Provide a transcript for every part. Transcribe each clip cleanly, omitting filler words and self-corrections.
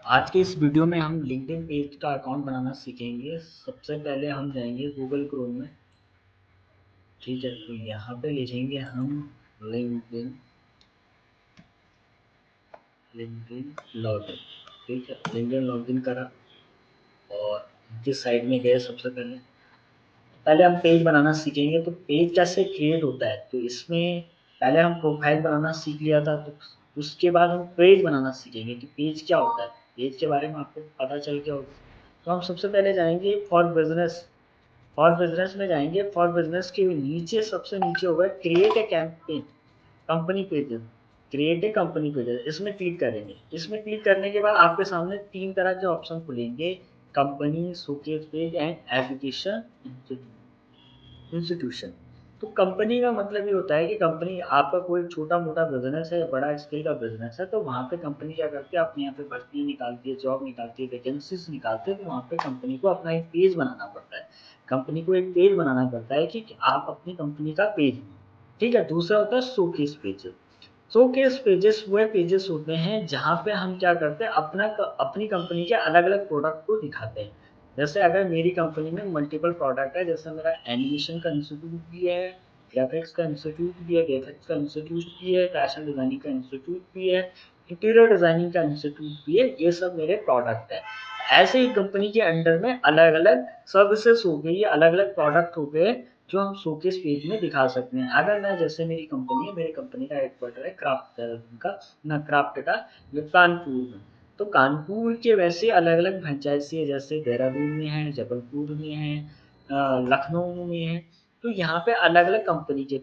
आज के इस वीडियो में हम लिंक्डइन पेज का अकाउंट बनाना सीखेंगे। सबसे पहले हम जाएंगे गूगल क्रोम में। ठीक है, तो यहाँ पे लिखेंगे हम लिंक्डइन लिंक्डइन लॉगिन। ठीक है, लिंक्डइन लॉगिन करा और किस साइड में गए। सबसे पहले पहले हम पेज बनाना सीखेंगे। तो पेज कैसे क्रिएट होता है, तो इसमें पहले हम प्रोफाइल बनाना सीख लिया था, तो उसके बाद हम पेज बनाना सीखेंगे कि पेज क्या होता है। पेज के बारे में आपको पता चल गया होगा। तो हम सबसे पहले जाएंगे फॉर बिजनेस में जाएंगे। फॉर बिजनेस के नीचे सबसे नीचे होगा create a campaign company pages. Create a company pages, इसमें क्लिक करेंगे। इसमें क्लिक करने के बाद आपके सामने तीन तरह के ऑप्शन खुलेंगे: company, showcase page and education institution. तो कंपनी का मतलब ये होता है कि कंपनी आपका कोई छोटा मोटा बिजनेस है, बड़ा स्केल का बिजनेस है, तो वहाँ पे कंपनी क्या करती है, अपने यहाँ पे भर्ती निकालती है, जॉब निकालती है, वैकेंसीज निकालती है। तो वहाँ पे कंपनी को अपना एक पेज बनाना पड़ता है। कंपनी को एक पेज बनाना पड़ता है कि आप अपनी कंपनी का पेज। ठीक है, दूसरा होता है शोकेस पेज। शोकेस पेजेस वो पेजेस होते हैं जहाँ पे हम क्या करते हैं, अपनी कंपनी के अलग अलग प्रोडक्ट को दिखाते हैं। जैसे अगर मेरी कंपनी में मल्टीपल प्रोडक्ट है, जैसे मेरा एनिमेशन का इंस्टीट्यूट भी है, ग्राफिक्स का इंस्टीट्यूट भी है, ग्राफिक्स का इंस्टीट्यूट भी है, फैशन डिजाइनिंग का इंस्टीट्यूट भी है, इंटीरियर डिजाइनिंग का इंस्टीट्यूट भी है, ये सब मेरे प्रोडक्ट है। ऐसे ही कंपनी के अंडर में अलग अलग सर्विसेज हो गई, अलग अलग प्रोडक्ट हो गए, जो हम शोकेस पेज में दिखा सकते हैं। अगर मैं, जैसे मेरी कंपनी है, मेरी कंपनी का हेडक्वार्टर है क्राफ्ट का, ना क्राफ्ट का, जो कानपुर में। तो कानपुर के वैसे अलग अलग फ्रेंचाइजी है, जैसे देहरादून में है, जबलपुर में है, लखनऊ में है। तो यहाँ पे अलग अलग कंपनी के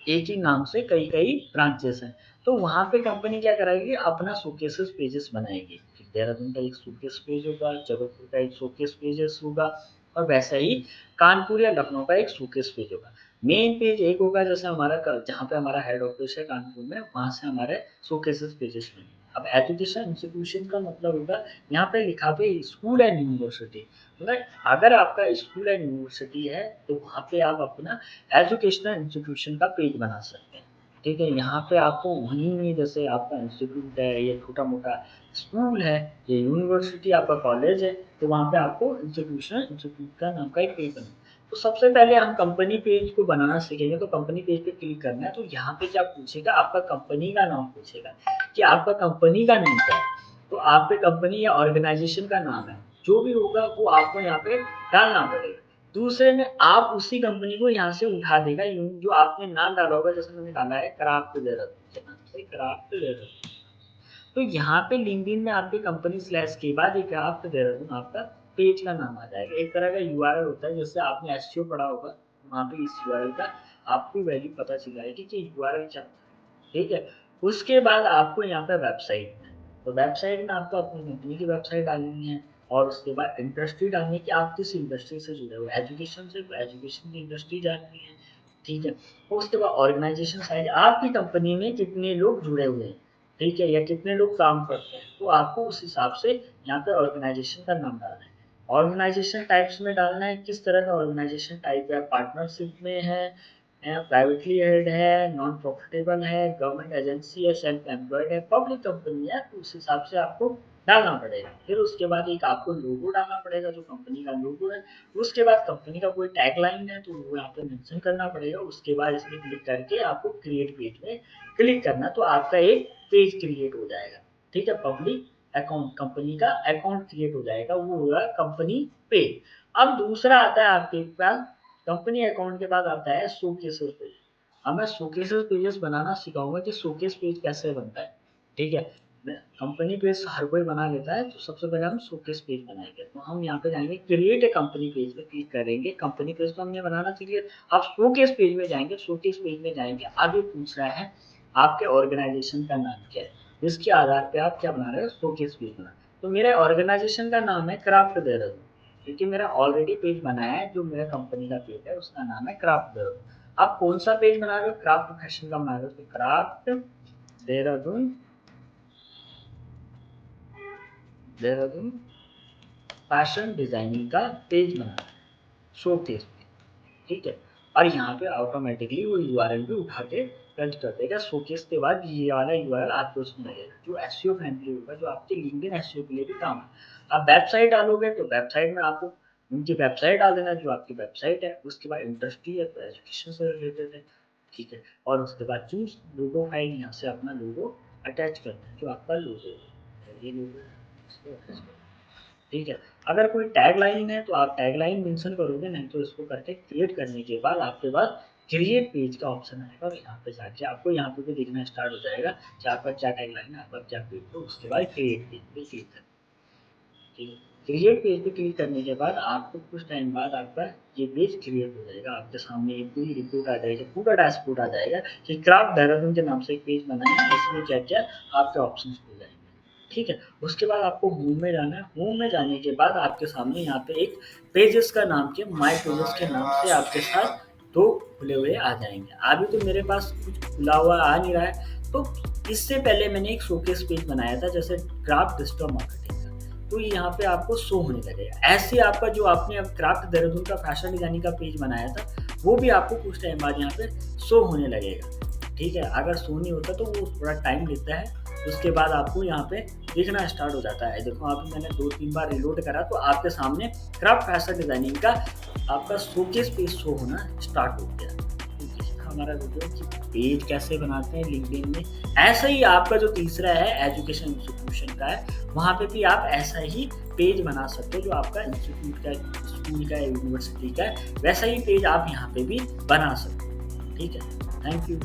एक ही नाम से कई कई ब्रांचेस हैं। तो वहाँ पे कंपनी क्या कराएगी, अपना शोकेसेस पेजेस बनाएगी। देहरादून का एक शोकेस पेज होगा, जबलपुर का एक शोकेस पेजेस होगा, और वैसा ही कानपुर या लखनऊ का एक शोकेस पेज होगा। मेन पेज एक होगा, जैसे हमारा जहाँ पे हमारा हेड ऑफिस है कानपुर में, वहाँ से हमारे शोकेसेस पेजेस बनेंगे। अब एजुकेशन इंस्टीट्यूशन का मतलब होगा, यहाँ पे लिखा पे स्कूल एंड यूनिवर्सिटी। मतलब अगर आपका स्कूल एंड यूनिवर्सिटी है, तो वहाँ पे आप अपना एजुकेशनल इंस्टीट्यूशन का पेज बना सकते हैं। ठीक है, यहाँ पे आपको वहीं में, जैसे आपका इंस्टीट्यूट है, ये छोटा मोटा स्कूल है, ये यूनिवर्सिटी, आपका कॉलेज है, तो वहाँ पे आपको इंस्टीट्यूट का नाम का एक पेज बना। तो सबसे पहले हम कंपनी पेज को बनाना सीखेंगे। तो कंपनी पेज पे क्लिक करना है, तो यहाँ पे क्या पूछेगा, आपका कंपनी का नाम पूछेगा कि आपका कंपनी का नाम क्या है। तो आपके कंपनी या ऑर्गेनाइजेशन का नाम है, जो भी होगा वो आपको यहाँ पे डालना पड़ेगा। दूसरे में आप उसी कंपनी को यहाँ से उठा देगा, जो आपने नाम डाला होगा। जैसे मैंने डाला है क्राफ्ट देहरादून के नाम से, क्राफ्ट देहरादून। तो यहाँ पे लिंक्डइन में आपके कंपनी स्लैश के बाद एक क्राफ्ट देहरादून आपका पेज का नाम आ जाएगा। एक तरह का यूआरएल होता है, जैसे आपने एसईओ पढ़ा होगा, वहाँ पे इस यूआरएल का आपको वैल्यू पता चल जाएगी कि यूआरएल क्या होता है। ठीक है, उसके बाद आपको यहाँ पे वेबसाइट, तो वेबसाइट में आपको अपनी कंपनी की वेबसाइट डालनी है, और उसके बाद इंडस्ट्री डालनी है कि आप किस इंडस्ट्री से जुड़े हो। एजुकेशन से, तो एजुकेशन की इंडस्ट्री डालनी है। ठीक है, उसके बाद ऑर्गेनाइजेशन साइड, आपकी कंपनी में कितने लोग जुड़े हुए हैं, ठीक है, या कितने लोग काम करते हैं, तो आपको उस हिसाब से यहाँ पे ऑर्गेनाइजेशन का नाम डालना है। ऑर्गेनाइजेशन टाइप्स में डालना है, किस तरह का ऑर्गेनाइजेशन टाइप है, पार्टनरशिप में है, प्राइवेटली हेल्ड है, नॉन प्रॉफिटेबल है, गवर्नमेंट एजेंसी है, सेल्फ एम्प्लॉयड है, पब्लिक कंपनी है, तो उस हिसाब से आपको डालना पड़ेगा। फिर उसके बाद एक आपको लोगो डालना पड़ेगा, जो कंपनी का लोगो है। उसके बाद कंपनी का कोई टैगलाइन है, तो वो यहाँ पे मेंशन करना पड़ेगा। उसके बाद इसमें क्लिक करके आपको क्रिएट पेज में क्लिक करना, तो आपका एक पेज क्रिएट हो जाएगा। ठीक है, पब्लिक अकाउंट, कंपनी का अकाउंट क्रिएट हो जाएगा, वो होगा कंपनी पेज। अब दूसरा आता है आपके पास, कंपनी अकाउंट के बाद आता है शोकेसेस पेज। अब मैं शोकेसेस पेजेस बनाना सिखाऊंगा कि शोकेस पेज कैसे बनता है। ठीक है, कंपनी पेज हर कोई बना लेता है, तो सबसे पहले हम शोकेस पेज बनाएंगे। तो हम यहाँ पे जाएंगे, क्रिएट ए कंपनी पेज पे क्लिक करेंगे। कंपनी पेज तो हमने बनाना सीख लिया। अब शोकेस पेज में जाएंगे। शोकेस पेज में जाएंगे, आगे पूछ रहा है आपके ऑर्गेनाइजेशन का नाम क्या है, जिसके आधार पे आप क्या बना रहे हो, शोकेस पेज बना। तो मेरे ऑर्गेनाइजेशन का नाम है क्राफ्ट देहरादून, क्योंकि मेरा ऑलरेडी पेज बनाया है, जो मेरा कंपनी का पेज है उसका नाम है क्राफ्ट देहरादून। आप कौन सा पेज बना रहे हो, क्राफ्ट फैशन का बना रहे हो, तो craft Dehradun, Dehradun fashion designing का पेज बना रहे हैं, शो केस पे। ठीक है, और यहाँ पे ऑटोमेटिकली वो यूआरएल भी उठा के रन कर देगा। शोकेस के बाद ये वाला यूआरएल आपके उसमें लगेगा, जो एसईओ फ्रेंडली होगा, जो आपके लिंक्डइन एसईओ के लिए भी काम है। आप वेबसाइट डालोगे तो वेबसाइट में आपको उनकी वेबसाइट डाल देना, जो आपकी वेबसाइट है। उसके बाद इंडस्ट्री है तो एजुकेशन से रिलेटेड है, ठीक है। और उसके बाद चूज लोगो फाइल, यहाँ से अपना लोगो अटैच करना है, जो आपका लोगो है, ये लोगो है, इसको अटैच करना है, ठीक है। अगर कोई टैग लाइन है तो आप टैग लाइन मेंशन करोगे, नहीं तो इसको करके क्रिएट करने के बाद आपके पास क्रिएट पेज का ऑप्शन आएगा, और यहाँ पे जाके आपको यहाँ पे भी दिखना स्टार्ट हो जाएगा कि आपका क्या टैग लाइन है, आपका क्या पेज। तो उसके बाद क्रिएट पेज पे क्लिक करना, ठीक है। क्रिएट पेज पे क्लिक करने के बाद आपको कुछ टाइम बाद आपका ये पेज क्रिएट हो जाएगा, आपके सामने एक पूरी रिपोर्ट आ जाएगी, पूरा डैशबोर्ड आ जाएगा कि क्राफ्ट देहरादून के नाम से एक पेज बनाया है, इसमें क्या क्या आपके ऑप्शन हो जाएंगे, ठीक है। उसके बाद आपको होम में जाना है। होम में जाने के बाद आपके सामने यहाँ पे एक पेजेस का नाम के माय पेजेस के नाम से आपके साथ दो खुले हुए आ जाएंगे। अभी तो मेरे पास कुछ खुला हुआ आ नहीं रहा है, तो इससे पहले मैंने एक शोकेस पेज बनाया था जैसे क्राफ्ट डिजिटल मार्केटिंग का, तो ये यहाँ पे आपको शो होने लगेगा। ऐसे आपका जो आपने अब क्राफ्ट देहरादून का फैशन डिजाइनिंग का पेज बनाया था, वो भी आपको कुछ टाइम बाद यहाँ पे शो होने लगेगा, ठीक है। अगर शो नहीं होता तो वो थोड़ा टाइम लेता है, उसके बाद आपको यहाँ पे दिखना स्टार्ट हो जाता है। देखो अभी मैंने 2-3 बार रिलोड करा तो आपके सामने क्राफ्ट फैशन डिजाइनिंग का आपका शोकेस पेज शो होना स्टार्ट हो गया। हमारा वीडियो कि पेज कैसे बनाते हैं लिंक्डइन में, ऐसा ही आपका जो तीसरा है एजुकेशन इंस्टीट्यूशन का है, वहाँ पे भी आप ऐसा ही पेज बना सकते हो, जो आपका इंस्टीट्यूट का, स्कूल का, यूनिवर्सिटी का है, वैसा ही पेज आप यहाँ पे भी बना सकते हो, ठीक है। Thank you.